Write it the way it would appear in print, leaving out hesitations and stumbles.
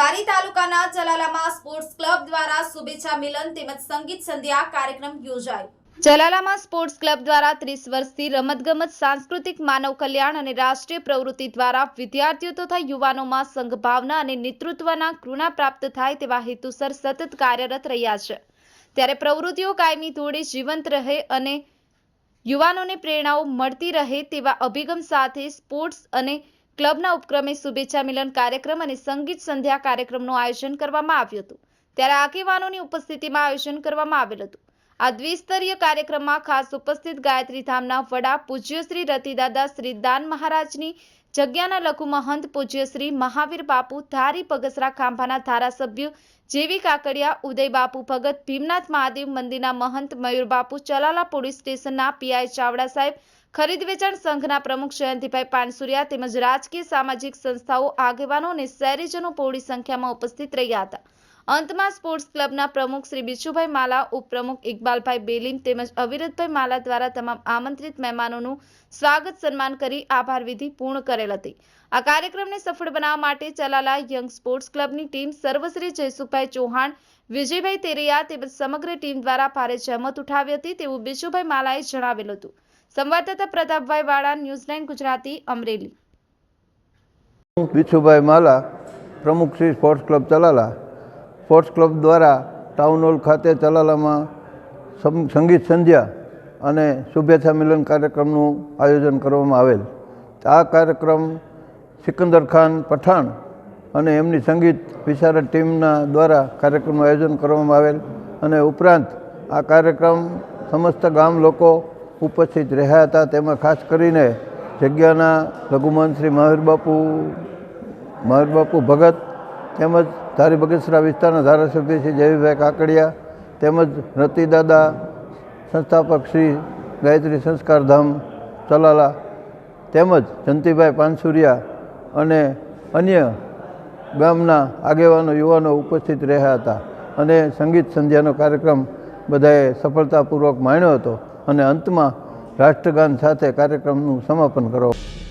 ધારી તાલુકાના જલાલામાં sports club દ્વારા શુભેચ્છા મિલન તેમજ સંગીત સંધ્યા કાર્યક્રમ યોજાયો। જલાલામાં સ્પોર્ટ્સ ક્લબ દ્વારા 30 વર્ષથી રમતગમત, સાંસ્કૃતિક, માનવ કલ્યાણ અને રાષ્ટ્રીય પ્રવૃત્તિ દ્વારા વિદ્યાર્થીઓ તથા યુવાનોમાં સંઘભાવના અને નેતૃત્વના ગુણ પ્રાપ્ત થાય તેવા હેતુસર સતત કાર્યરત રહ્યા છે। ત્યારે પ્રવૃત્તિઓ કાયમી ધોરણે જીવંત રહે અને યુવાનોને પ્રેરણાઓ મળતી રહે તેવા અભિગમ સાથે સ્પોર્ટ્સ અને ક્લબના ઉપક્રમે શુભેચ્છા મિલન કાર્યક્રમ અને સંગીત સંધ્યા કાર્યક્રમનું આયોજન કરવામાં આવ્યું હતું। ત્યારે આગેવાનોની ઉપસ્થિતિમાં આયોજન કરવામાં આવેલ હતું। આ દ્વિસ્તરીય કાર્યક્રમમાં ખાસ ઉપસ્થિત ગાયત્રી ધામના વડા પૂજ્ય શ્રી રતિદાદા શ્રી દાન મહારાજની જગ્યાના લઘુ મહંત પૂજ્ય શ્રી મહાવીર બાપુ, ધારી બગસરા ખાંભાના ધારાસભ્ય જેવી કાકડિયા, ઉદય બાપુ ભગત, ભીમનાથ મહાદેવ મંદિરના મહંત મયુર બાપુ, ચલાલા પોલીસ સ્ટેશનના પીઆઈ ચાવડા સાહેબ, ખરીદ વેચાણ સંઘના પ્રમુખ જયંતિભાઈ પાનસુરિયા તેમજ રાજકીય સામાજિક સંસ્થાઓ, આગેવાનો અને શહેરીજનો બહોળી સંખ્યામાં ઉપસ્થિત રહ્યા હતા। અંતમાં સ્પોર્ટ્સ ક્લબના પ્રમુખ શ્રી બિશુભાઈ માલા, ઉપપ્રમુખ ઇકબાલભાઈ બેલીમ તેમજ અવિરતભાઈ માલા દ્વારા તમામ આમંત્રિત મહેમાનોનું સ્વાગત સન્માન કરી આભાર વિધિ પૂર્ણ કરેલ હતી। આ કાર્યક્રમને સફળ બનાવવા માટે ચલાલા યંગ સ્પોર્ટ્સ ક્લબની ટીમ સર્વશ્રી જયસુખભાઈ ચૌહાણ, વિજયભાઈ તેરૈયા તેમજ સમગ્ર ટીમ દ્વારા ભારે જહેમત ઉઠાવી હતી તેવું બિશુભાઈ માલાએ જણાવેલ હતું। સંવાદદાતા પ્રતાપભાઈ વાળા, ન્યૂઝ 9 ગુજરાતી, અમરેલી। બિશુભાઈ માલા, પ્રમુખ Shri sports club Chalala. Sports club દ્વારા ટાઉન હોલ ખાતે ચલાલામાં સંગીત સંધ્યા અને શુભેચ્છા મિલન કાર્યક્રમનું આયોજન કરવામાં આવેલ। આ કાર્યક્રમ સિકંદર ખાન પઠાણ અને એમની સંગીત વિશારદ ટીમના દ્વારા કાર્યક્રમનું આયોજન કરવામાં આવેલ અને ઉપરાંત આ કાર્યક્રમ સમસ્ત ગામ લોકો ઉપસ્થિત રહ્યા હતા। તેમાં ખાસ કરીને જગ્યાના લઘુમંત શ્રી મહાવીર બાપુ ભગત તેમજ ધારી બગસરા વિસ્તારના ધારાસભ્ય શ્રી જયભાઈ કાકડિયા તેમજ રતિદાદા સંસ્થાપક શ્રી ગાયત્રી સંસ્કાર ધામ ચલાલા તેમજ જયંતિભાઈ પાનસુરિયા અને અન્ય ગામના આગેવાનો, યુવાનો ઉપસ્થિત રહ્યા હતા અને સંગીત સંધ્યાનો કાર્યક્રમ બધાએ સફળતાપૂર્વક માણ્યો હતો અને અંતમાં રાષ્ટ્રગાન સાથે કાર્યક્રમનું સમાપન કરવામાં આવ્યું।